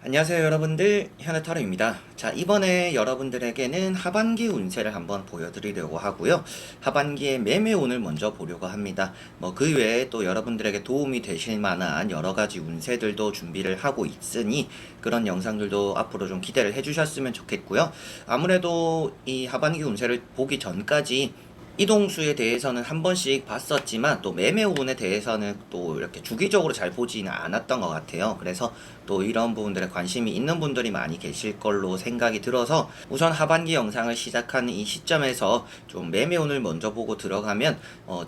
안녕하세요 여러분들, 현우타로입니다. 자, 이번에 여러분들에게는 하반기 운세를 한번 보여드리려고 하고요. 하반기의 매매운을 먼저 보려고 합니다. 그 외에 또 여러분들에게 도움이 되실 만한 여러가지 운세들도 준비를 하고 있으니 그런 영상들도 앞으로 좀 기대를 해주셨으면 좋겠고요. 아무래도 이 하반기 운세를 보기 전까지 이동수에 대해서는 한 번씩 봤었지만 또 매매운에 대해서는 또 이렇게 주기적으로 잘 보지는 않았던 것 같아요. 그래서 또 이런 부분들에 관심이 있는 분들이 많이 계실 걸로 생각이 들어서 우선 하반기 영상을 시작하는 이 시점에서 좀 매매운을 먼저 보고 들어가면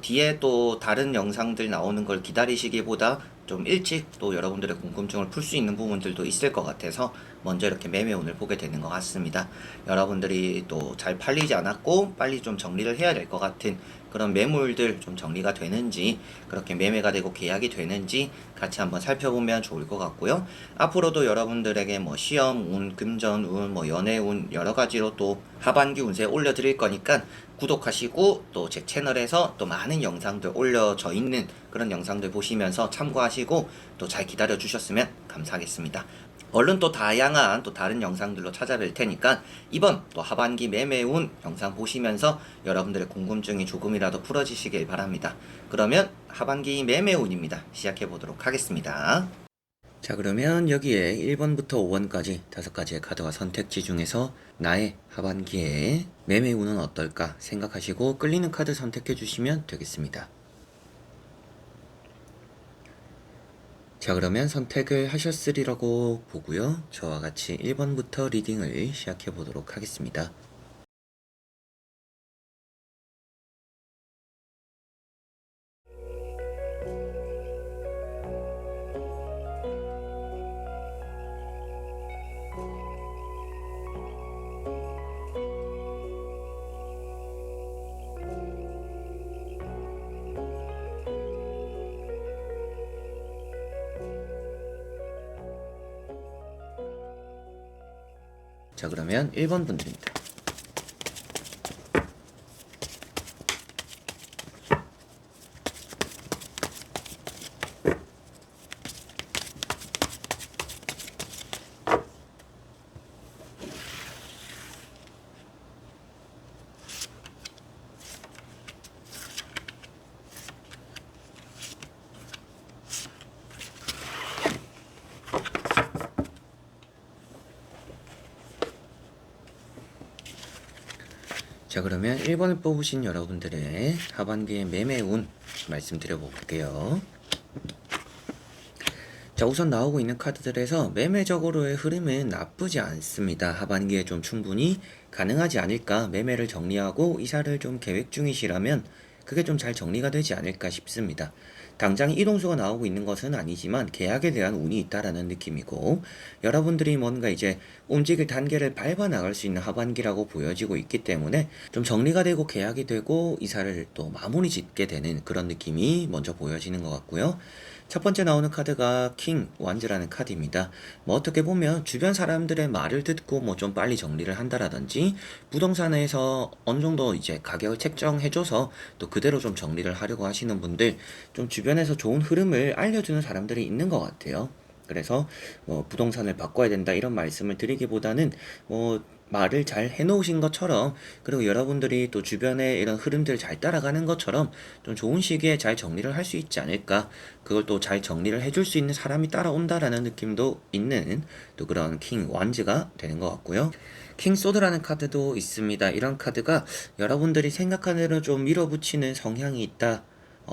뒤에 또 다른 영상들 나오는 걸 기다리시기보다 좀 일찍 또 여러분들의 궁금증을 풀 수 있는 부분들도 있을 것 같아서 먼저 이렇게 매매운을 보게 되는 것 같습니다. 여러분들이 또 잘 팔리지 않았고 빨리 좀 정리를 해야 될 것 같은 그런 매물들 좀 정리가 되는지, 그렇게 매매가 되고 계약이 되는지 같이 한번 살펴보면 좋을 것 같고요. 앞으로도 여러분들에게 시험 운, 금전 운, 연애 운 여러 가지로 또 하반기 운세 올려드릴 거니까 구독하시고 또 제 채널에서 또 많은 영상들 올려져 있는 그런 영상들 보시면서 참고하시고 또 잘 기다려 주셨으면 감사하겠습니다. 얼른 또 다양한 또 다른 영상들로 찾아뵐 테니까 이번 또 하반기 매매운 영상 보시면서 여러분들의 궁금증이 조금이라도 풀어지시길 바랍니다. 그러면 하반기 매매운입니다. 시작해 보도록 하겠습니다. 자, 그러면 여기에 1번부터 5번까지 5가지의 카드와 선택지 중에서 나의 하반기에 매매운은 어떨까 생각하시고 끌리는 카드 선택해 주시면 되겠습니다. 자, 그러면 선택을 하셨으리라고 보고요. 저와 같이 1번부터 리딩을 시작해 보도록 하겠습니다. 자, 그러면 1번 분들입니다. 자, 그러면 1번을 뽑으신 여러분들의 하반기의 매매운 말씀드려 볼게요. 자, 우선 나오고 있는 카드들에서 매매적으로의 흐름은 나쁘지 않습니다. 하반기에 좀 충분히 가능하지 않을까, 매매를 정리하고 이사를 좀 계획 중이시라면 그게 좀 잘 정리가 되지 않을까 싶습니다. 당장 이동수가 나오고 있는 것은 아니지만 계약에 대한 운이 있다라는 느낌이고, 여러분들이 뭔가 이제 움직일 단계를 밟아 나갈 수 있는 하반기라고 보여지고 있기 때문에 좀 정리가 되고 계약이 되고 이사를 또 마무리 짓게 되는 그런 느낌이 먼저 보여지는 것 같고요. 첫 번째 나오는 카드가 킹 완즈라는 카드입니다. 어떻게 보면 주변 사람들의 말을 듣고 좀 빨리 정리를 한다라든지 부동산에서 어느 정도 이제 가격을 책정해줘서 또 그대로 좀 정리를 하려고 하시는 분들, 좀 주변에서 좋은 흐름을 알려주는 사람들이 있는 것 같아요. 그래서 부동산을 바꿔야 된다 이런 말씀을 드리기보다는 말을 잘 해놓으신 것처럼, 그리고 여러분들이 또 주변에 이런 흐름들을 잘 따라가는 것처럼 좀 좋은 시기에 잘 정리를 할 수 있지 않을까, 그걸 또 잘 정리를 해줄 수 있는 사람이 따라온다라는 느낌도 있는 또 그런 킹 완즈가 되는 것 같고요. 킹 소드라는 카드도 있습니다. 이런 카드가 여러분들이 생각한 대로 좀 밀어붙이는 성향이 있다,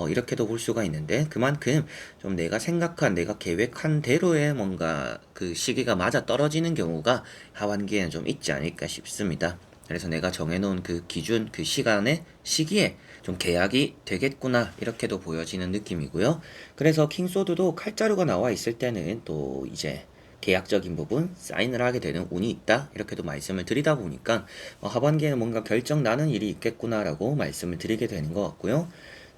이렇게도 볼 수가 있는데, 그만큼 좀 내가 생각한, 내가 계획한 대로의 뭔가 그 시기가 맞아 떨어지는 경우가 하반기에는 좀 있지 않을까 싶습니다. 그래서 내가 정해놓은 그 기준, 그 시간에, 시기에 좀 계약이 되겠구나, 이렇게도 보여지는 느낌이고요. 그래서 킹소드도 칼자루가 나와 있을 때는 또 이제 계약적인 부분 사인을 하게 되는 운이 있다, 이렇게도 말씀을 드리다 보니까 하반기에는 뭔가 결정 나는 일이 있겠구나라고 말씀을 드리게 되는 것 같고요.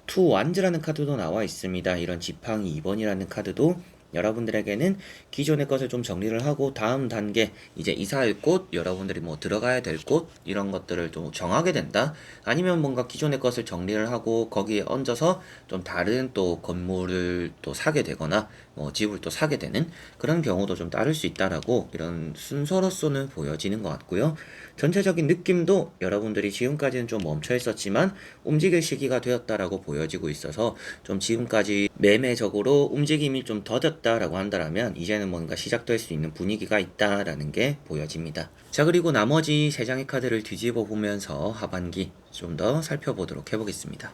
투 완즈라는 카드도 나와 있습니다. 이런 지팡이 2번이라는 카드도 여러분들에게는 기존의 것을 좀 정리를 하고 다음 단계 이제 이사할 곳, 여러분들이 뭐 들어가야 될 곳 이런 것들을 좀 정하게 된다. 아니면 뭔가 기존의 것을 정리를 하고 거기에 얹어서 좀 다른 또 건물을 또 사게 되거나 뭐 집을 또 사게 되는 그런 경우도 좀 따를 수 있다라고 이런 순서로서는 보여지는 것 같고요. 전체적인 느낌도 여러분들이 지금까지는 좀 멈춰 있었지만 움직일 시기가 되었다라고 보여지고 있어서 좀 지금까지 매매적으로 움직임이 좀 더뎠다라고 한다면 이제는 뭔가 시작될 수 있는 분위기가 있다라는 게 보여집니다. 자, 그리고 나머지 3장의 카드를 뒤집어 보면서 하반기 좀 더 살펴보도록 해보겠습니다.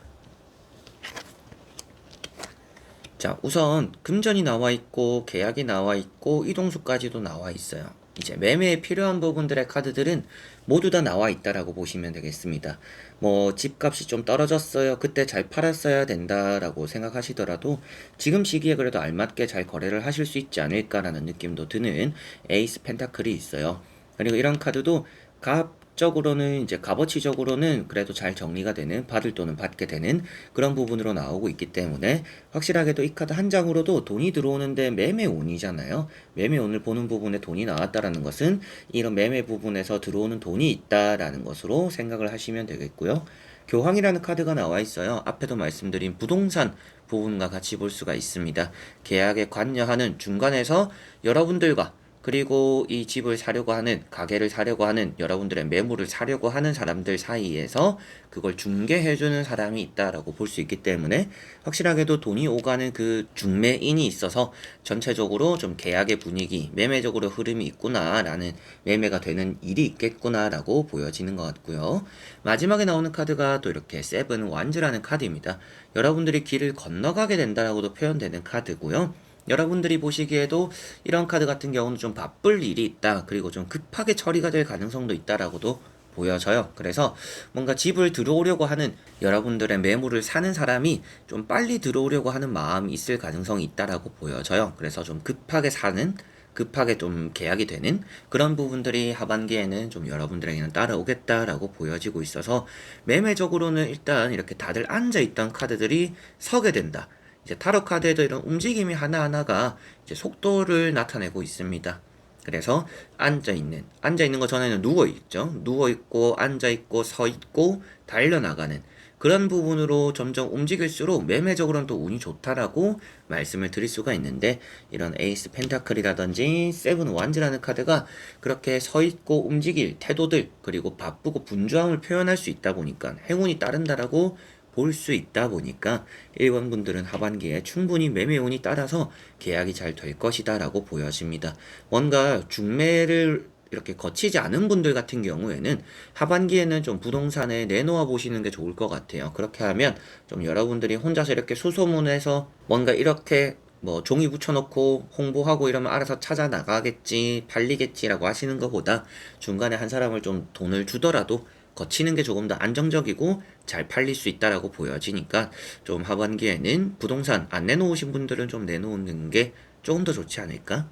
자, 우선 금전이 나와 있고 계약이 나와 있고 이동수까지도 나와 있어요. 이제 매매에 필요한 부분들의 카드들은 모두 다 나와 있다라고 보시면 되겠습니다. 뭐 집값이 좀 떨어졌어요. 그때 잘 팔았어야 된다라고 생각하시더라도 지금 시기에 그래도 알맞게 잘 거래를 하실 수 있지 않을까라는 느낌도 드는 에이스 펜타클이 있어요. 그리고 이런 카드도 값적으로는 이제 값어치적으로는 그래도 잘 정리가 되는, 받을 돈은 받게 되는 그런 부분으로 나오고 있기 때문에 확실하게도 이 카드 한 장으로도 돈이 들어오는데 매매운이잖아요. 매매운을 보는 부분에 돈이 나왔다라는 것은 이런 매매 부분에서 들어오는 돈이 있다라는 것으로 생각을 하시면 되겠고요. 교황이라는 카드가 나와 있어요. 앞에도 말씀드린 부동산 부분과 같이 볼 수가 있습니다. 계약에 관여하는 중간에서 여러분들과 그리고 이 집을 사려고 하는, 가게를 사려고 하는, 여러분들의 매물을 사려고 하는 사람들 사이에서 그걸 중개해주는 사람이 있다라고 볼 수 있기 때문에 확실하게도 돈이 오가는 그 중매인이 있어서 전체적으로 좀 계약의 분위기, 매매적으로 흐름이 있구나라는, 매매가 되는 일이 있겠구나라고 보여지는 것 같고요. 마지막에 나오는 카드가 또 이렇게 세븐 완즈라는 카드입니다. 여러분들이 길을 건너가게 된다라고도 표현되는 카드고요. 여러분들이 보시기에도 이런 카드 같은 경우는 좀 바쁠 일이 있다. 그리고 좀 급하게 처리가 될 가능성도 있다라고도 보여져요. 그래서 뭔가 집을 들어오려고 하는, 여러분들의 매물을 사는 사람이 좀 빨리 들어오려고 하는 마음이 있을 가능성이 있다라고 보여져요. 그래서 좀 급하게 사는, 급하게 좀 계약이 되는 그런 부분들이 하반기에는 좀 여러분들에게는 따라오겠다라고 보여지고 있어서 매매적으로는 일단 이렇게 다들 앉아있던 카드들이 서게 된다. 이제 타로 카드에도 이런 움직임이 하나하나가 이제 속도를 나타내고 있습니다. 그래서 앉아있는 거 전에는 누워있죠. 누워있고, 앉아있고, 서있고, 달려나가는 그런 부분으로 점점 움직일수록 매매적으로는 또 운이 좋다라고 말씀을 드릴 수가 있는데, 이런 에이스 펜타클이라든지 세븐 완즈라는 카드가 그렇게 서있고 움직일 태도들, 그리고 바쁘고 분주함을 표현할 수 있다 보니까 행운이 따른다라고 볼 수 있다 보니까 1번 분들은 하반기에 충분히 매매운이 따라서 계약이 잘 될 것이다 라고 보여집니다. 뭔가 중매를 이렇게 거치지 않은 분들 같은 경우에는 하반기에는 좀 부동산에 내놓아 보시는 게 좋을 것 같아요. 그렇게 하면 좀 여러분들이 혼자서 이렇게 수소문해서 뭔가 이렇게 뭐 종이 붙여놓고 홍보하고 이러면 알아서 찾아 나가겠지, 팔리겠지라고 하시는 것보다 중간에 한 사람을 좀 돈을 주더라도 거치는 게 조금 더 안정적이고 잘 팔릴 수 있다라고 보여지니까 좀 하반기에는 부동산 안 내놓으신 분들은 좀 내놓는 게 조금 더 좋지 않을까?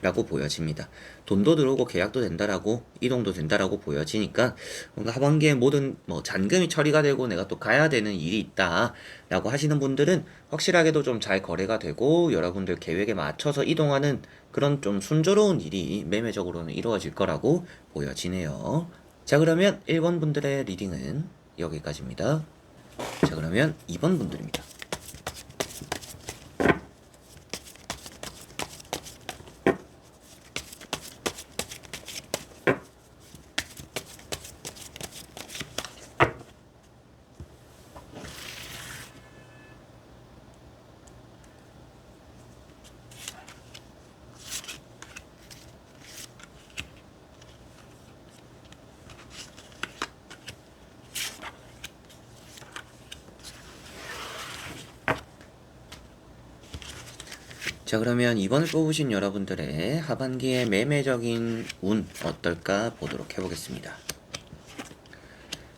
라고 보여집니다. 돈도 들어오고 계약도 된다라고, 이동도 된다라고 보여지니까 뭔가 하반기에 모든 뭐 잔금이 처리가 되고 내가 또 가야 되는 일이 있다 라고 하시는 분들은 확실하게도 좀 잘 거래가 되고 여러분들 계획에 맞춰서 이동하는 그런 좀 순조로운 일이 매매적으로는 이루어질 거라고 보여지네요. 자, 그러면 1번 분들의 리딩은 여기까지입니다. 자, 그러면 2번 분들입니다. 자, 그러면 2번을 뽑으신 여러분들의 하반기의 매매적인 운 어떨까 보도록 해보겠습니다.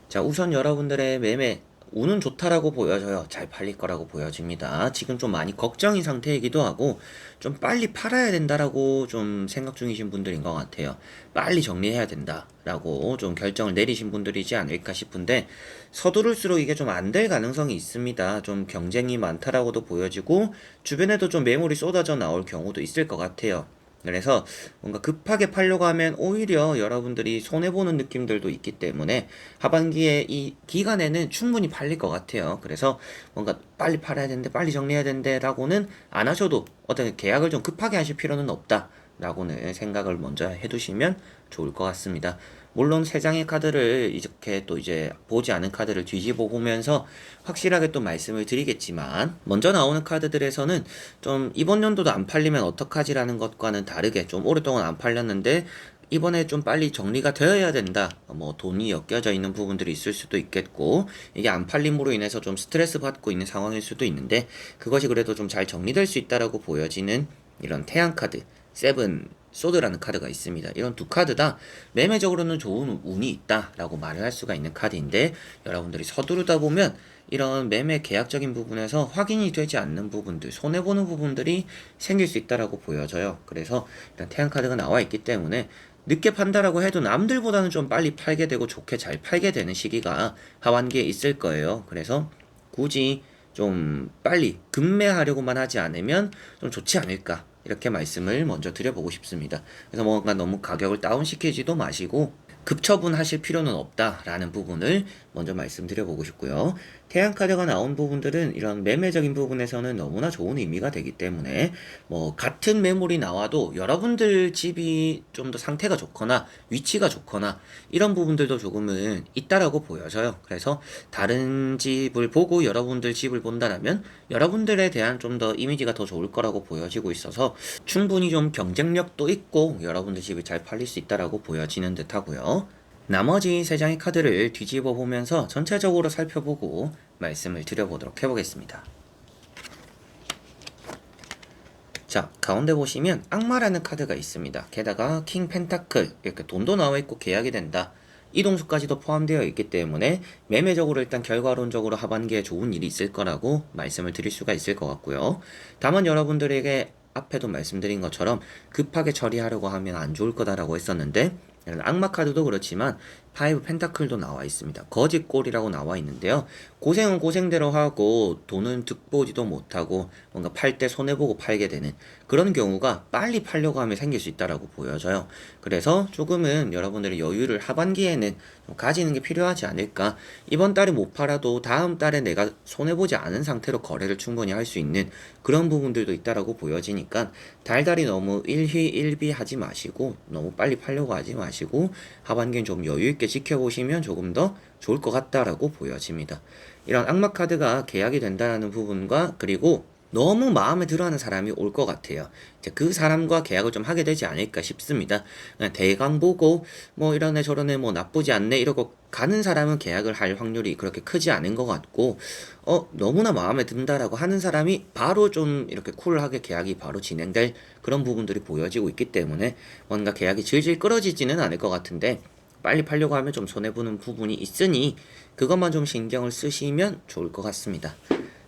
자, 우선 여러분들의 매매 운은 좋다라고 보여져요. 잘 팔릴 거라고 보여집니다. 지금 좀 많이 걱정인 상태이기도 하고 좀 빨리 팔아야 된다라고 좀 생각 중이신 분들인 것 같아요. 빨리 정리해야 된다라고 좀 결정을 내리신 분들이지 않을까 싶은데 서두를수록 이게 좀 안 될 가능성이 있습니다. 좀 경쟁이 많다라고도 보여지고 주변에도 좀 매물이 쏟아져 나올 경우도 있을 것 같아요. 그래서 뭔가 급하게 팔려고 하면 오히려 여러분들이 손해보는 느낌들도 있기 때문에 하반기에 이 기간에는 충분히 팔릴 것 같아요. 그래서 뭔가 빨리 팔아야 되는데 빨리 정리해야 되는데 라고는 안 하셔도 어떤 계약을 좀 급하게 하실 필요는 없다 라고는 생각을 먼저 해두시면 좋을 것 같습니다. 물론 세 장의 카드를 이렇게 또 이제 보지 않은 카드를 뒤집어 보면서 확실하게 또 말씀을 드리겠지만 먼저 나오는 카드들에서는 좀 이번 연도도 안 팔리면 어떡하지라는 것과는 다르게 좀 오랫동안 안 팔렸는데 이번에 좀 빨리 정리가 되어야 된다. 뭐 돈이 엮여져 있는 부분들이 있을 수도 있겠고 이게 안 팔림으로 인해서 좀 스트레스 받고 있는 상황일 수도 있는데 그것이 그래도 좀 잘 정리될 수 있다라고 보여지는 이런 태양 카드 세븐 소드라는 카드가 있습니다. 이런 두 카드 다 매매적으로는 좋은 운이 있다라고 말을 할 수가 있는 카드인데 여러분들이 서두르다 보면 이런 매매 계약적인 부분에서 확인이 되지 않는 부분들, 손해보는 부분들이 생길 수 있다라고 보여져요. 그래서 일단 태양 카드가 나와 있기 때문에 늦게 판다라고 해도 남들보다는 좀 빨리 팔게 되고 좋게 잘 팔게 되는 시기가 하반기에 있을 거예요. 그래서 굳이 좀 빨리 급매하려고만 하지 않으면 좀 좋지 않을까 이렇게 말씀을 먼저 드려보고 싶습니다. 그래서 뭔가 너무 가격을 다운시키지도 마시고 급처분하실 필요는 없다라는 부분을 먼저 말씀드려보고 싶고요. 태양카드가 나온 부분들은 이런 매매적인 부분에서는 너무나 좋은 의미가 되기 때문에 뭐 같은 매물이 나와도 여러분들 집이 좀 더 상태가 좋거나 위치가 좋거나 이런 부분들도 조금은 있다라고 보여져요. 그래서 다른 집을 보고 여러분들 집을 본다라면 여러분들에 대한 좀 더 이미지가 더 좋을 거라고 보여지고 있어서 충분히 좀 경쟁력도 있고 여러분들 집이 잘 팔릴 수 있다라고 보여지는 듯 하고요. 나머지 세 장의 카드를 뒤집어 보면서 전체적으로 살펴보고 말씀을 드려보도록 해보겠습니다. 자, 가운데 보시면 악마라는 카드가 있습니다. 게다가 킹 펜타클, 이렇게 돈도 나와 있고 계약이 된다. 이동수까지도 포함되어 있기 때문에 매매적으로 일단 결과론적으로 하반기에 좋은 일이 있을 거라고 말씀을 드릴 수가 있을 것 같고요. 다만 여러분들에게 앞에도 말씀드린 것처럼 급하게 처리하려고 하면 안 좋을 거다라고 했었는데 악마 카드도 그렇지만 파이브 펜타클도 나와 있습니다. 거짓골이라고 나와 있는데요. 고생은 고생대로 하고 돈은 득보지도 못하고 뭔가 팔 때 손해보고 팔게 되는 그런 경우가 빨리 팔려고 하면 생길 수 있다라고 보여져요. 그래서 조금은 여러분들의 여유를 하반기에는 좀 가지는 게 필요하지 않을까. 이번 달에 못 팔아도 다음 달에 내가 손해보지 않은 상태로 거래를 충분히 할 수 있는 그런 부분들도 있다라고 보여지니까 달달이 너무 일희일비하지 마시고 너무 빨리 팔려고 하지 마시고 하반기엔 좀 여유있게 지켜보시면 조금 더 좋을 것 같다라고 보여집니다. 이런 악마 카드가 계약이 된다는 부분과 그리고 너무 마음에 들어하는 사람이 올 것 같아요. 이제 그 사람과 계약을 좀 하게 되지 않을까 싶습니다. 그냥 대강 보고 뭐 이러네 저러네 뭐 나쁘지 않네 이러고 가는 사람은 계약을 할 확률이 그렇게 크지 않은 것 같고 너무나 마음에 든다라고 하는 사람이 바로 좀 이렇게 쿨하게 계약이 바로 진행될 그런 부분들이 보여지고 있기 때문에 뭔가 계약이 질질 끌어지지는 않을 것 같은데 빨리 팔려고 하면 좀 손해보는 부분이 있으니 그것만 좀 신경을 쓰시면 좋을 것 같습니다.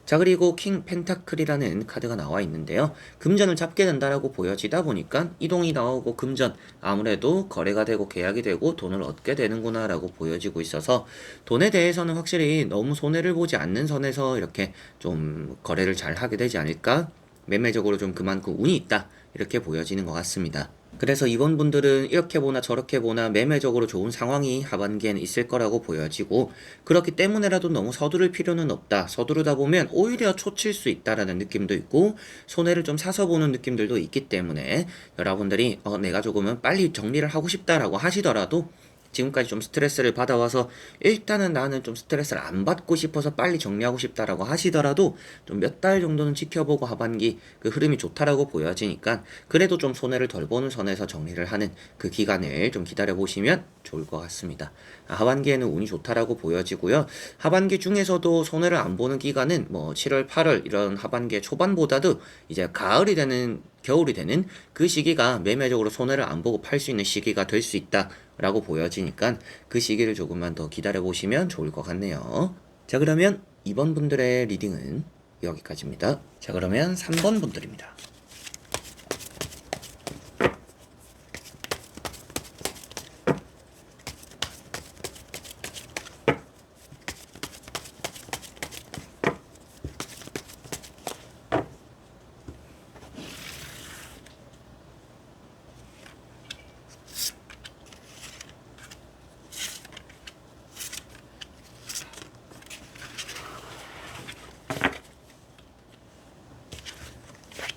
자, 그리고 킹 펜타클이라는 카드가 나와 있는데요. 금전을 잡게 된다라고 보여지다 보니까 이동이 나오고 금전 아무래도 거래가 되고 계약이 되고 돈을 얻게 되는구나 라고 보여지고 있어서 돈에 대해서는 확실히 너무 손해를 보지 않는 선에서 이렇게 좀 거래를 잘 하게 되지 않을까? 매매적으로 좀 그만큼 운이 있다 이렇게 보여지는 것 같습니다. 그래서 이번 분들은 이렇게 보나 저렇게 보나 매매적으로 좋은 상황이 하반기에는 있을 거라고 보여지고 그렇기 때문에라도 너무 서두를 필요는 없다. 서두르다 보면 오히려 초칠 수 있다라는 느낌도 있고 손해를 좀 사서 보는 느낌들도 있기 때문에 여러분들이 내가 조금은 빨리 정리를 하고 싶다라고 하시더라도 지금까지 좀 스트레스를 받아와서 일단은 나는 좀 스트레스를 안 받고 싶어서 빨리 정리하고 싶다라고 하시더라도 좀 몇 달 정도는 지켜보고 하반기 그 흐름이 좋다라고 보여지니까 그래도 좀 손해를 덜 보는 선에서 정리를 하는 그 기간을 좀 기다려 보시면 좋을 것 같습니다. 하반기에는 운이 좋다라고 보여지고요. 하반기 중에서도 손해를 안 보는 기간은 뭐 7월, 8월 이런 하반기의 초반보다도 이제 가을이 되는 겨울이 되는 그 시기가 매매적으로 손해를 안 보고 팔 수 있는 시기가 될 수 있다라고 보여지니까 그 시기를 조금만 더 기다려 보시면 좋을 것 같네요. 자, 그러면 2번 분들의 리딩은 여기까지입니다. 자, 그러면 3번 분들입니다.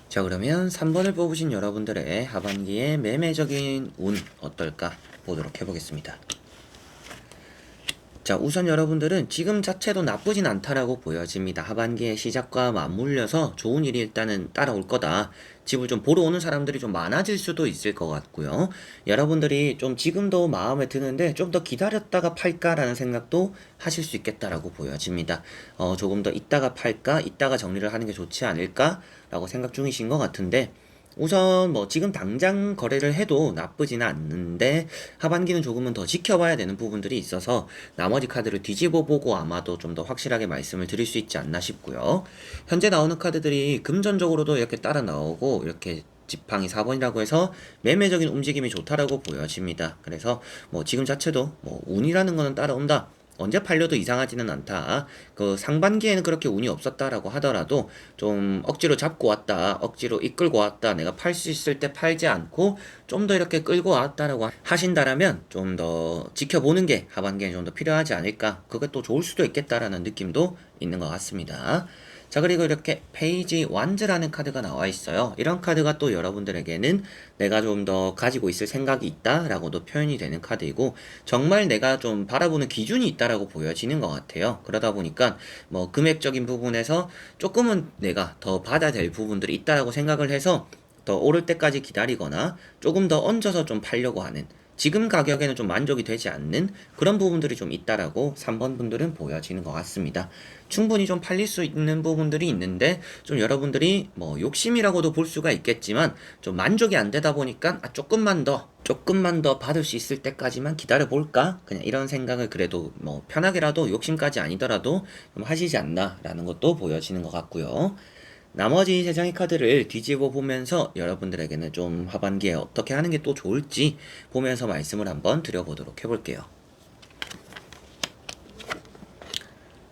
자, 그러면 3번을 뽑으신 여러분들의 하반기의 매매적인 운 어떨까 보도록 해보겠습니다. 자, 우선 여러분들은 지금 자체도 나쁘진 않다라고 보여집니다. 하반기의 시작과 맞물려서 좋은 일이 일단은 따라올 거다. 집을 좀 보러 오는 사람들이 좀 많아질 수도 있을 것 같고요. 여러분들이 좀 지금도 마음에 드는데 좀 더 기다렸다가 팔까라는 생각도 하실 수 있겠다라고 보여집니다. 조금 더 이따가 팔까? 이따가 정리를 하는 게 좋지 않을까라고 생각 중이신 것 같은데, 우선 뭐 지금 당장 거래를 해도 나쁘지는 않는데 하반기는 조금은 더 지켜봐야 되는 부분들이 있어서 나머지 카드를 뒤집어 보고 아마도 좀 더 확실하게 말씀을 드릴 수 있지 않나 싶고요. 현재 나오는 카드들이 금전적으로도 이렇게 따라 나오고 이렇게 지팡이 4번이라고 해서 매매적인 움직임이 좋다라고 보여집니다. 그래서 뭐 지금 자체도 뭐 운이라는 거는 따라온다. 언제 팔려도 이상하지는 않다. 그 상반기에는 그렇게 운이 없었다라고 하더라도 좀 억지로 잡고 왔다, 억지로 이끌고 왔다, 내가 팔 수 있을 때 팔지 않고 좀 더 이렇게 끌고 왔다라고 하신다라면 좀 더 지켜보는 게 하반기에 좀 더 필요하지 않을까. 그게 또 좋을 수도 있겠다라는 느낌도 있는 것 같습니다. 자, 그리고 이렇게 페이지 완즈라는 카드가 나와 있어요. 이런 카드가 또 여러분들에게는 내가 좀 더 가지고 있을 생각이 있다라고도 표현이 되는 카드이고, 정말 내가 좀 바라보는 기준이 있다라고 보여지는 것 같아요. 그러다 보니까 뭐 금액적인 부분에서 조금은 내가 더 받아야 될 부분들이 있다라고 생각을 해서 더 오를 때까지 기다리거나 조금 더 얹어서 좀 팔려고 하는, 지금 가격에는 좀 만족이 되지 않는 그런 부분들이 좀 있다라고 3번 분들은 보여지는 것 같습니다. 충분히 좀 팔릴 수 있는 부분들이 있는데 좀 여러분들이 뭐 욕심이라고도 볼 수가 있겠지만 좀 만족이 안 되다 보니까 조금만 더 받을 수 있을 때까지만 기다려 볼까? 그냥 이런 생각을 그래도 뭐 편하게라도 욕심까지 아니더라도 좀 하시지 않나라는 것도 보여지는 것 같고요. 나머지 세 장의 카드를 뒤집어 보면서 여러분들에게는 좀 하반기에 어떻게 하는 게 또 좋을지 보면서 말씀을 한번 드려보도록 해볼게요.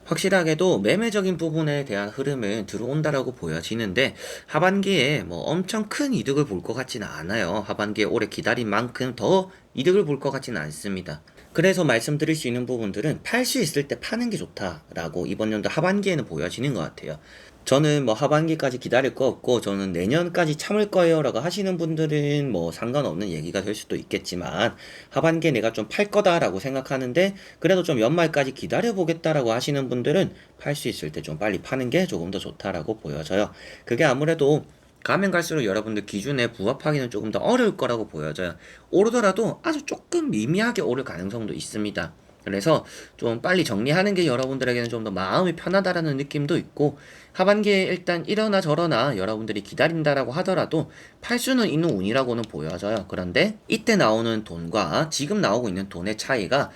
확실하게도 매매적인 부분에 대한 흐름은 들어온다라고 보여지는데 하반기에 뭐 엄청 큰 이득을 볼 것 같지는 않아요. 하반기에 오래 기다린 만큼 더 이득을 볼 것 같지는 않습니다. 그래서 말씀드릴 수 있는 부분들은 팔 수 있을 때 파는 게 좋다라고 이번 연도 하반기에는 보여지는 것 같아요. 저는 뭐 하반기까지 기다릴 거 없고 저는 내년까지 참을 거예요 라고 하시는 분들은 뭐 상관없는 얘기가 될 수도 있겠지만, 하반기에 내가 좀 팔 거다라고 생각하는데 그래도 좀 연말까지 기다려 보겠다라고 하시는 분들은 팔 수 있을 때 좀 빨리 파는 게 조금 더 좋다라고 보여져요. 그게 아무래도 가면 갈수록 여러분들 기준에 부합하기는 조금 더 어려울 거라고 보여져요. 오르더라도 아주 조금 미미하게 오를 가능성도 있습니다. 그래서 좀 빨리 정리하는 게 여러분들에게는 좀 더 마음이 편하다라는 느낌도 있고, 하반기에 일단 이러나 저러나 여러분들이 기다린다라고 하더라도 팔 수는 있는 운이라고는 보여져요. 그런데 이때 나오는 돈과 지금 나오고 있는 돈의 차이가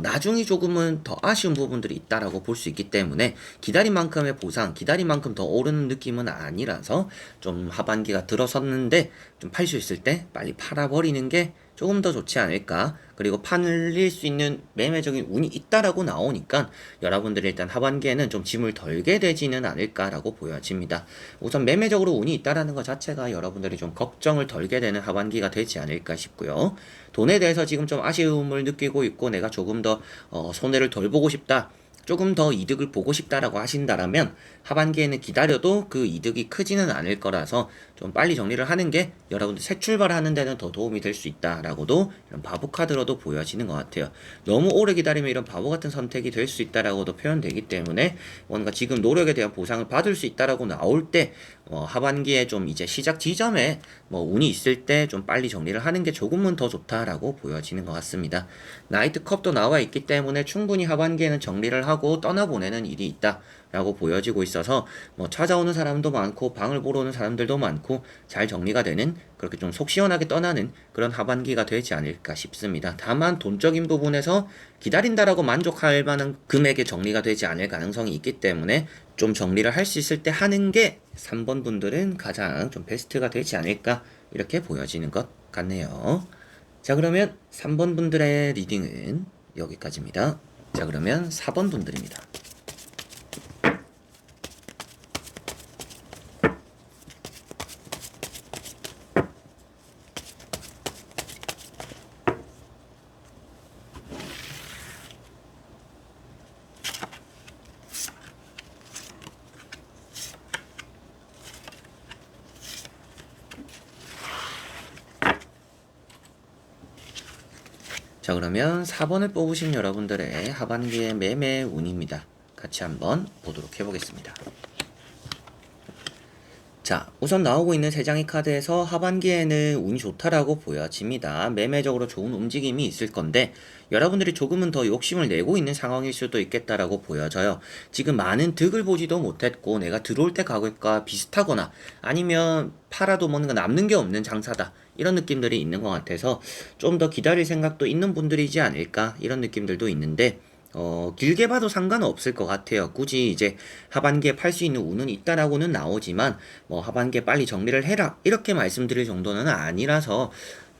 나중에 조금은 더 아쉬운 부분들이 있다라고 볼 수 있기 때문에 기다린 만큼의 보상, 기다린 만큼 더 오르는 느낌은 아니라서 좀 하반기가 들어섰는데 좀 팔 수 있을 때 빨리 팔아버리는 게 조금 더 좋지 않을까. 그리고 팔릴 수 있는 매매적인 운이 있다라고 나오니까 여러분들이 일단 하반기에는 좀 짐을 덜게 되지는 않을까라고 보여집니다. 우선 매매적으로 운이 있다라는 것 자체가 여러분들이 좀 걱정을 덜게 되는 하반기가 되지 않을까 싶고요. 돈에 대해서 지금 좀 아쉬움을 느끼고 있고 내가 조금 더 손해를 덜 보고 싶다, 조금 더 이득을 보고 싶다라고 하신다라면 하반기에는 기다려도 그 이득이 크지는 않을 거라서 좀 빨리 정리를 하는 게 여러분들 새 출발하는 데는 더 도움이 될 수 있다라고도 이런 바보 카드로도 보여지는 것 같아요. 너무 오래 기다리면 이런 바보 같은 선택이 될 수 있다라고도 표현되기 때문에 뭔가 지금 노력에 대한 보상을 받을 수 있다라고 나올 때 하반기에 좀 이제 시작 지점에 뭐 운이 있을 때 좀 빨리 정리를 하는 게 조금은 더 좋다라고 보여지는 것 같습니다. 나이트 컵도 나와 있기 때문에 충분히 하반기에는 정리를 하고 떠나보내는 일이 있다 라고 보여지고 있어서 뭐 찾아오는 사람도 많고 방을 보러 오는 사람들도 많고 잘 정리가 되는, 그렇게 좀 속 시원하게 떠나는 그런 하반기가 되지 않을까 싶습니다. 다만 돈적인 부분에서 기다린다라고 만족할 만한 금액의 정리가 되지 않을 가능성이 있기 때문에 좀 정리를 할 수 있을 때 하는 게 3번 분들은 가장 좀 베스트가 되지 않을까 이렇게 보여지는 것 같네요. 자, 그러면 3번 분들의 리딩은 여기까지입니다. 자, 그러면 4번 분들입니다. 자, 그러면 4번을 뽑으신 여러분들의 하반기의 매매 운입니다. 같이 한번 보도록 해보겠습니다. 자, 우선 나오고 있는 3장의 카드에서 하반기에는 운이 좋다라고 보여집니다. 매매적으로 좋은 움직임이 있을 건데 여러분들이 조금은 더 욕심을 내고 있는 상황일 수도 있겠다라고 보여져요. 지금 많은 득을 보지도 못했고 내가 들어올 때 가격과 비슷하거나 아니면 팔아도 뭔가 남는 게 없는 장사다, 이런 느낌들이 있는 것 같아서 좀 더 기다릴 생각도 있는 분들이지 않을까, 이런 느낌들도 있는데 길게 봐도 상관은 없을 것 같아요. 굳이 이제 하반기에 팔 수 있는 운은 있다라고는 나오지만 뭐 하반기에 빨리 정리를 해라 이렇게 말씀드릴 정도는 아니라서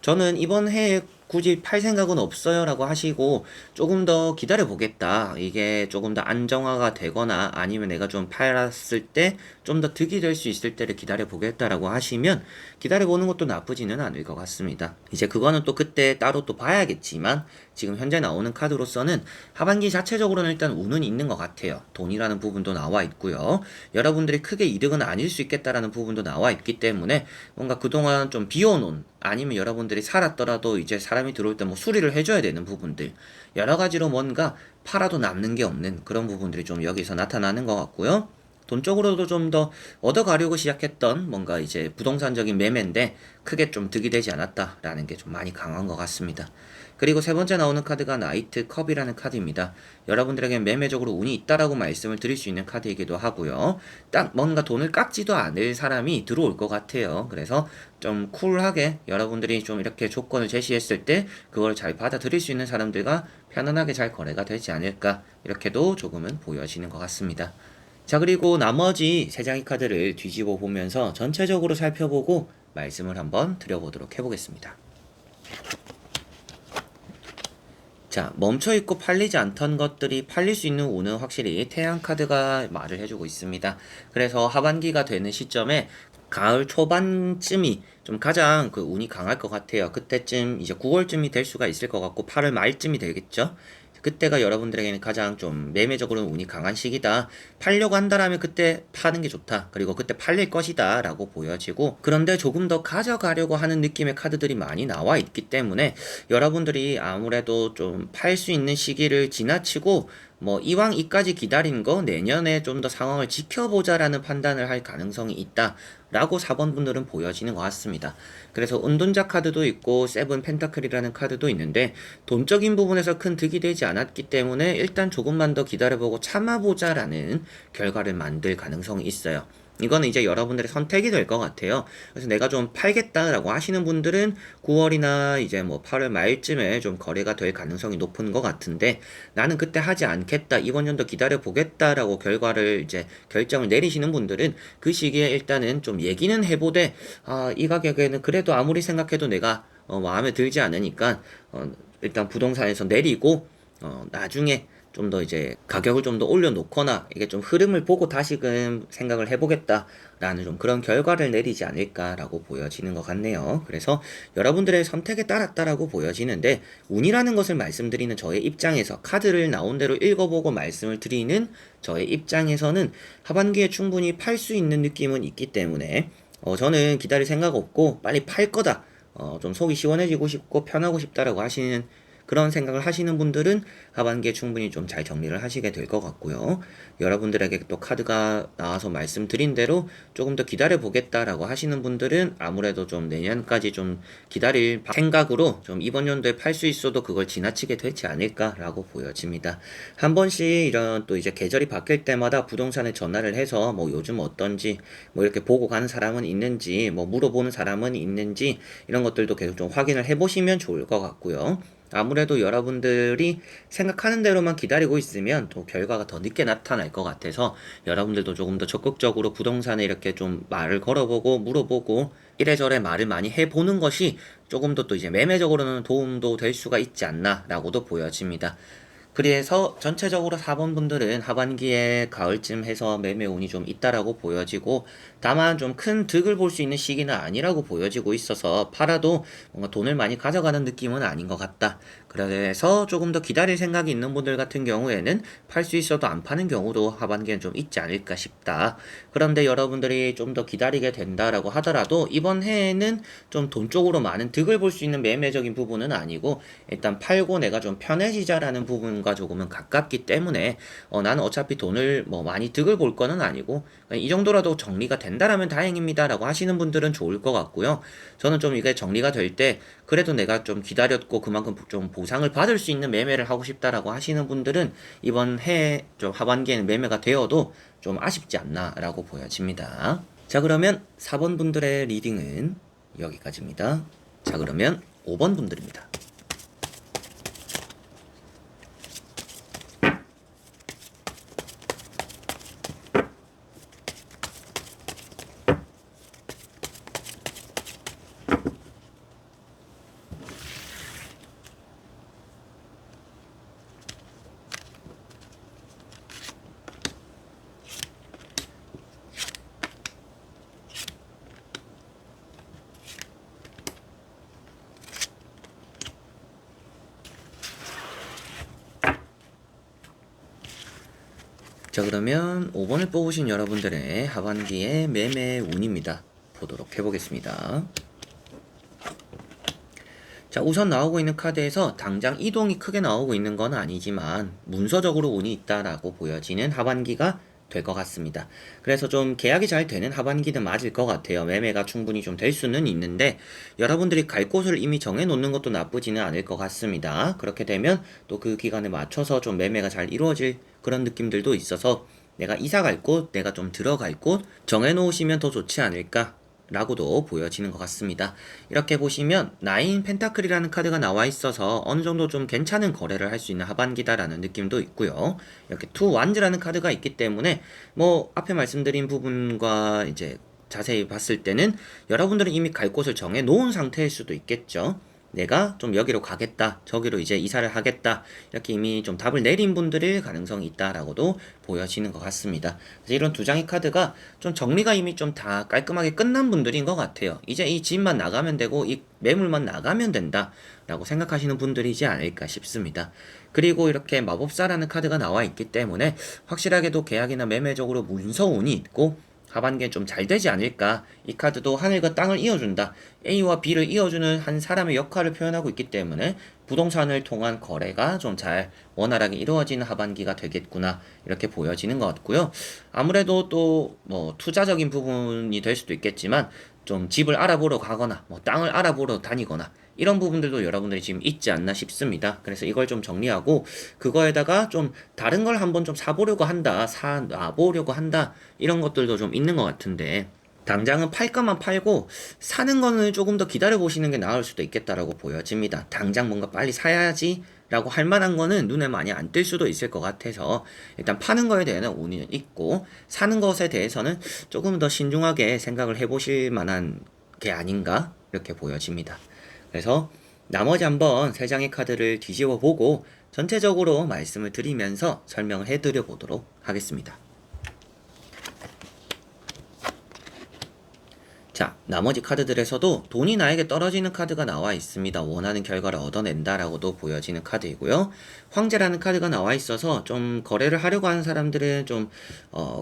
저는 이번 해에 굳이 팔 생각은 없어요 라고 하시고 조금 더 기다려 보겠다, 이게 조금 더 안정화가 되거나 아니면 내가 좀 팔았을 때 좀 더 득이 될 수 있을 때를 기다려 보겠다라고 하시면 기다려 보는 것도 나쁘지는 않을 것 같습니다. 이제 그거는 또 그때 따로 또 봐야겠지만 지금 현재 나오는 카드로서는 하반기 자체적으로는 일단 운은 있는 것 같아요. 돈이라는 부분도 나와 있고요. 여러분들이 크게 이득은 아닐 수 있겠다라는 부분도 나와 있기 때문에 뭔가 그동안 좀 비워놓은, 아니면 여러분들이 살았더라도 이제 사람이 들어올 때 뭐 수리를 해줘야 되는 부분들, 여러 가지로 뭔가 팔아도 남는 게 없는 그런 부분들이 좀 여기서 나타나는 것 같고요. 돈적으로도 좀 더 얻어가려고 시작했던 뭔가 이제 부동산적인 매매인데 크게 좀 득이 되지 않았다라는 게 좀 많이 강한 것 같습니다. 그리고 세 번째 나오는 카드가 나이트 컵이라는 카드입니다. 여러분들에게 매매적으로 운이 있다라고 말씀을 드릴 수 있는 카드이기도 하고요. 딱 뭔가 돈을 깎지도 않을 사람이 들어올 것 같아요. 그래서 좀 쿨하게 여러분들이 좀 이렇게 조건을 제시했을 때 그걸 잘 받아들일 수 있는 사람들과 편안하게 잘 거래가 되지 않을까, 이렇게도 조금은 보여지는 것 같습니다. 자, 그리고 나머지 3장의 카드를 뒤집어 보면서 전체적으로 살펴보고 말씀을 한번 드려보도록 해보겠습니다. 자, 멈춰있고 팔리지 않던 것들이 팔릴 수 있는 운은 확실히 태양카드가 말을 해주고 있습니다. 그래서 하반기가 되는 시점에 가을 초반쯤이 좀 가장 그 운이 강할 것 같아요. 그때쯤 이제 9월쯤이 될 수가 있을 것 같고 8월 말쯤이 되겠죠. 그때가 여러분들에게는 가장 좀 매매적으로는 운이 강한 시기다. 팔려고 한다라면 그때 파는 게 좋다. 그리고 그때 팔릴 것이다 라고 보여지고, 그런데 조금 더 가져가려고 하는 느낌의 카드들이 많이 나와 있기 때문에 여러분들이 아무래도 좀 팔 수 있는 시기를 지나치고 뭐 이왕 이까지 기다린 거 내년에 좀 더 상황을 지켜보자라는 판단을 할 가능성이 있다 라고 4번 분들은 보여지는 것 같습니다. 그래서 은둔자 카드도 있고 세븐 펜타클이라는 카드도 있는데 돈적인 부분에서 큰 득이 되지 않았기 때문에 일단 조금만 더 기다려보고 참아보자라는 결과를 만들 가능성이 있어요. 이거는 이제 여러분들의 선택이 될 것 같아요. 그래서 내가 좀 팔겠다라고 하시는 분들은 9월이나 이제 뭐 8월 말쯤에 좀 거래가 될 가능성이 높은 것 같은데, 나는 그때 하지 않겠다, 이번 연도 기다려 보겠다라고 결과를 이제 결정을 내리시는 분들은 그 시기에 일단은 좀 얘기는 해보되, 이 가격에는 그래도 아무리 생각해도 내가 마음에 들지 않으니까 일단 부동산에서 내리고 나중에 좀 더 이제 가격을 좀 더 올려놓거나 이게 좀 흐름을 보고 다시금 생각을 해보겠다라는 좀 그런 결과를 내리지 않을까라고 보여지는 것 같네요. 그래서 여러분들의 선택에 따랐다라고 보여지는데, 운이라는 것을 말씀드리는 저의 입장에서 카드를 나온 대로 읽어보고 말씀을 드리는 저의 입장에서는 하반기에 충분히 팔 수 있는 느낌은 있기 때문에 저는 기다릴 생각 없고 빨리 팔 거다, 좀 속이 시원해지고 싶고 편하고 싶다라고 하시는 그런 생각을 하시는 분들은 하반기에 충분히 좀 잘 정리를 하시게 될 것 같고요. 여러분들에게 또 카드가 나와서 말씀드린 대로 조금 더 기다려 보겠다라고 하시는 분들은 아무래도 좀 내년까지 좀 기다릴 생각으로 좀 이번 연도에 팔 수 있어도 그걸 지나치게 되지 않을까라고 보여집니다. 한 번씩 이런 또 이제 계절이 바뀔 때마다 부동산에 전화를 해서 뭐 요즘 어떤지 뭐 이렇게 보고 가는 사람은 있는지 뭐 물어보는 사람은 있는지 이런 것들도 계속 좀 확인을 해보시면 좋을 것 같고요. 아무래도 여러분들이 생각하는 대로만 기다리고 있으면 또 결과가 더 늦게 나타날 것 같아서 여러분들도 조금 더 적극적으로 부동산에 이렇게 좀 말을 걸어보고 물어보고 이래저래 말을 많이 해보는 것이 조금 더 또 이제 매매적으로는 도움도 될 수가 있지 않나라고도 보여집니다. 그래서 전체적으로 4번 분들은 하반기에 가을쯤 해서 매매 운이 좀 있다라고 보여지고, 다만 좀 큰 득을 볼 수 있는 시기는 아니라고 보여지고 있어서 팔아도 뭔가 돈을 많이 가져가는 느낌은 아닌 것 같다. 그래서 조금 더 기다릴 생각이 있는 분들 같은 경우에는 팔 수 있어도 안 파는 경우도 하반기엔 좀 있지 않을까 싶다. 그런데 여러분들이 좀 더 기다리게 된다라고 하더라도 이번 해에는 좀 돈 쪽으로 많은 득을 볼 수 있는 매매적인 부분은 아니고, 일단 팔고 내가 좀 편해지자라는 부분과 조금은 가깝기 때문에 나는 어차피 돈을 뭐 많이 득을 볼 거는 아니고 이 정도라도 정리가 된다라면 다행입니다라고 하시는 분들은 좋을 것 같고요. 저는 좀 이게 정리가 될 때 그래도 내가 좀 기다렸고 그만큼 좀 보상을 받을 수 있는 매매를 하고 싶다라고 하시는 분들은 이번 해 좀 하반기에는 매매가 되어도 좀 아쉽지 않나라고 보여집니다. 자, 그러면 4번 분들의 리딩은 여기까지입니다. 자, 그러면 5번 분들입니다. 자, 그러면 5번을 뽑으신 여러분들의 하반기의 매매 운입니다. 보도록 해보겠습니다. 자, 우선 나오고 있는 카드에서 당장 이동이 크게 나오고 있는 건 아니지만 문서적으로 운이 있다라고 보여지는 하반기가 될 것 같습니다. 그래서 좀 계약이 잘 되는 하반기는 맞을 것 같아요. 매매가 충분히 좀 될 수는 있는데 여러분들이 갈 곳을 이미 정해놓는 것도 나쁘지는 않을 것 같습니다. 그렇게 되면 또 그 기간에 맞춰서 좀 매매가 잘 이루어질 그런 느낌들도 있어서 내가 이사 갈 곳, 내가 좀 들어갈 곳 정해놓으시면 더 좋지 않을까 라고도 보여지는 것 같습니다. 이렇게 보시면 나인 펜타클이라는 카드가 나와 있어서 어느 정도 좀 괜찮은 거래를 할 수 있는 하반기다라는 느낌도 있고요. 이렇게 투 완즈라는 카드가 있기 때문에 뭐 앞에 말씀드린 부분과 이제 자세히 봤을 때는 여러분들은 이미 갈 곳을 정해 놓은 상태일 수도 있겠죠. 내가 좀 여기로 가겠다, 저기로 이제 이사를 하겠다, 이렇게 이미 좀 답을 내린 분들일 가능성이 있다라고도 보여지는 것 같습니다. 그래서 이런 두 장의 카드가 좀 정리가 이미 좀 다 깔끔하게 끝난 분들인 것 같아요. 이제 이 집만 나가면 되고 이 매물만 나가면 된다 라고 생각하시는 분들이지 않을까 싶습니다. 그리고 이렇게 마법사라는 카드가 나와 있기 때문에 확실하게도 계약이나 매매적으로 문서운이 있고 하반기엔 좀 잘 되지 않을까. 이 카드도 하늘과 땅을 이어준다. A와 B를 이어주는 한 사람의 역할을 표현하고 있기 때문에 부동산을 통한 거래가 좀 잘 원활하게 이루어지는 하반기가 되겠구나. 이렇게 보여지는 것 같고요. 아무래도 또 뭐 투자적인 부분이 될 수도 있겠지만 좀 집을 알아보러 가거나 뭐 땅을 알아보러 다니거나 이런 부분들도 여러분들이 지금 있지 않나 싶습니다. 그래서 이걸 좀 정리하고 그거에다가 좀 다른 걸 한번 좀 사보려고 한다, 사놔보려고 한다 이런 것들도 좀 있는 것 같은데 당장은 팔 것만 팔고 사는 거는 조금 더 기다려 보시는 게 나을 수도 있겠다라고 보여집니다. 당장 뭔가 빨리 사야지 라고 할 만한 거는 눈에 많이 안 띌 수도 있을 것 같아서 일단 파는 거에 대한 운이 있고 사는 것에 대해서는 조금 더 신중하게 생각을 해보실 만한 게 아닌가 이렇게 보여집니다. 그래서 나머지 한번 세 장의 카드를 뒤집어 보고 전체적으로 말씀을 드리면서 설명을 해드려 보도록 하겠습니다. 자, 나머지 카드들에서도 돈이 나에게 떨어지는 카드가 나와 있습니다. 원하는 결과를 얻어낸다라고도 보여지는 카드이고요. 황제라는 카드가 나와 있어서 좀 거래를 하려고 하는 사람들은 좀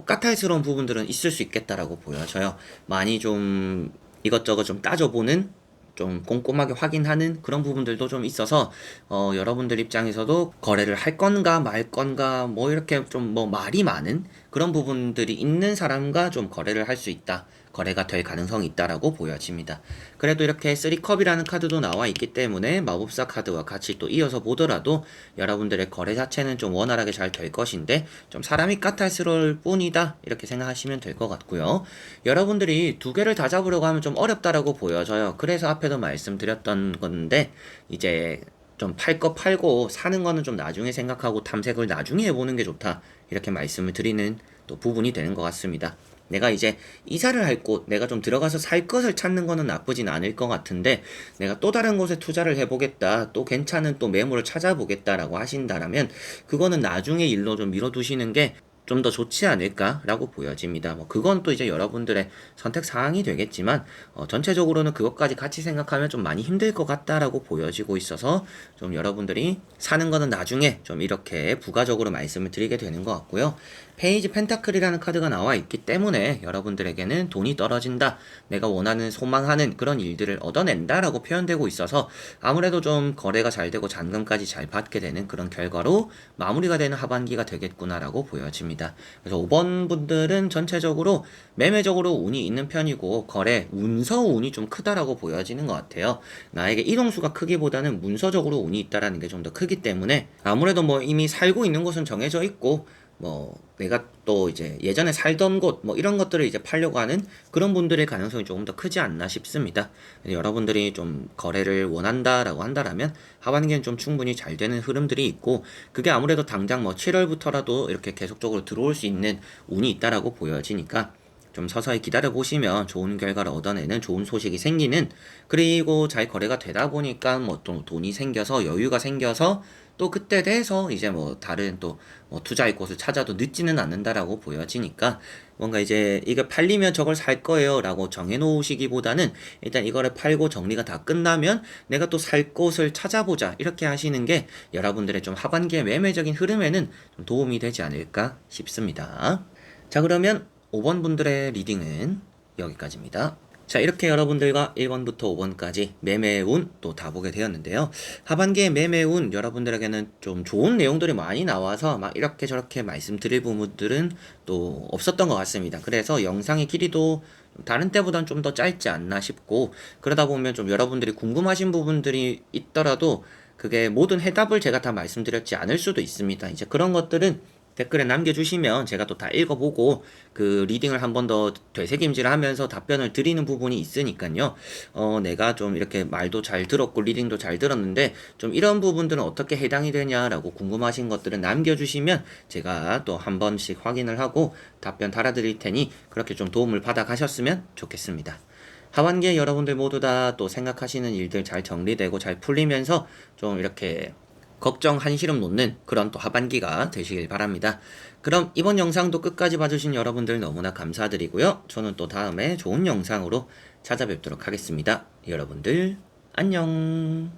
까탈스러운 부분들은 있을 수 있겠다라고 보여져요. 많이 좀 이것저것 좀 따져보는 좀 꼼꼼하게 확인하는 그런 부분들도 좀 있어서 여러분들 입장에서도 거래를 할 건가 말 건가 뭐 이렇게 좀 뭐 말이 많은 그런 부분들이 있는 사람과 좀 거래를 할 수 있다. 거래가 될 가능성이 있다라고 보여집니다. 그래도 이렇게 3컵이라는 카드도 나와 있기 때문에 마법사 카드와 같이 또 이어서 보더라도 여러분들의 거래 자체는 좀 원활하게 잘 될 것인데 좀 사람이 까탈스러울 뿐이다 이렇게 생각하시면 될 것 같고요. 여러분들이 두 개를 다 잡으려고 하면 좀 어렵다라고 보여져요. 그래서 앞에도 말씀드렸던 건데 이제 좀 팔 거 팔고 사는 거는 좀 나중에 생각하고 탐색을 나중에 해보는 게 좋다 이렇게 말씀을 드리는 또 부분이 되는 것 같습니다. 내가 이제 이사를 할 곳, 내가 좀 들어가서 살 것을 찾는 거는 나쁘진 않을 것 같은데, 내가 또 다른 곳에 투자를 해보겠다, 또 괜찮은 또 매물을 찾아보겠다라고 하신다라면, 그거는 나중에 일로 좀 미뤄두시는 게 좀 더 좋지 않을까라고 보여집니다. 뭐 그건 또 이제 여러분들의 선택 사항이 되겠지만 전체적으로는 그것까지 같이 생각하면 좀 많이 힘들 것 같다라고 보여지고 있어서 좀 여러분들이 사는 거는 나중에 좀 이렇게 부가적으로 말씀을 드리게 되는 것 같고요. 페이지 펜타클이라는 카드가 나와 있기 때문에 여러분들에게는 돈이 떨어진다, 내가 원하는 소망하는 그런 일들을 얻어낸다라고 표현되고 있어서 아무래도 좀 거래가 잘 되고 잔금까지 잘 받게 되는 그런 결과로 마무리가 되는 하반기가 되겠구나라고 보여집니다. 그래서 5번 분들은 전체적으로 매매적으로 운이 있는 편이고 거래 문서 운이 좀 크다라고 보여지는 것 같아요. 나에게 이동수가 크기보다는 문서적으로 운이 있다라는 게 좀 더 크기 때문에 아무래도 뭐 이미 살고 있는 곳은 정해져 있고 뭐 내가 또 이제 예전에 살던 곳 뭐 이런 것들을 이제 팔려고 하는 그런 분들의 가능성이 조금 더 크지 않나 싶습니다. 여러분들이 좀 거래를 원한다라고 한다라면 하반기에는 좀 충분히 잘 되는 흐름들이 있고 그게 아무래도 당장 뭐 7월부터라도 이렇게 계속적으로 들어올 수 있는 운이 있다라고 보여지니까 좀 서서히 기다려 보시면 좋은 결과를 얻어내는 좋은 소식이 생기는, 그리고 잘 거래가 되다 보니까 뭐 또 돈이 생겨서 여유가 생겨서 또 그때 돼서 이제 뭐 다른 또 뭐 투자의 곳을 찾아도 늦지는 않는다라고 보여지니까 뭔가 이제 이거 팔리면 저걸 살 거예요 라고 정해 놓으시기보다는 일단 이거를 팔고 정리가 다 끝나면 내가 또 살 곳을 찾아보자 이렇게 하시는 게 여러분들의 좀 하반기의 매매적인 흐름에는 좀 도움이 되지 않을까 싶습니다. 자, 그러면 5번 분들의 리딩은 여기까지입니다. 자, 이렇게 여러분들과 1번부터 5번까지 매매운 또 다 보게 되었는데요. 하반기의 매매운 여러분들에게는 좀 좋은 내용들이 많이 나와서 막 이렇게 저렇게 말씀드릴 부분들은 또 없었던 것 같습니다. 그래서 영상의 길이도 다른 때보다는 좀 더 짧지 않나 싶고, 그러다 보면 좀 여러분들이 궁금하신 부분들이 있더라도 그게 모든 해답을 제가 다 말씀드렸지 않을 수도 있습니다. 이제 그런 것들은 댓글에 남겨주시면 제가 또 다 읽어보고 그 리딩을 한 번 더 되새김질 하면서 답변을 드리는 부분이 있으니까요. 내가 좀 이렇게 말도 잘 들었고 리딩도 잘 들었는데 좀 이런 부분들은 어떻게 해당이 되냐라고 궁금하신 것들은 남겨주시면 제가 또 한 번씩 확인을 하고 답변 달아드릴 테니 그렇게 좀 도움을 받아 가셨으면 좋겠습니다. 하반기에 여러분들 모두 다 또 생각하시는 일들 잘 정리되고 잘 풀리면서 좀 이렇게 걱정 한시름 놓는 그런 또 하반기가 되시길 바랍니다. 그럼 이번 영상도 끝까지 봐주신 여러분들 너무나 감사드리고요. 저는 또 다음에 좋은 영상으로 찾아뵙도록 하겠습니다. 여러분들 안녕.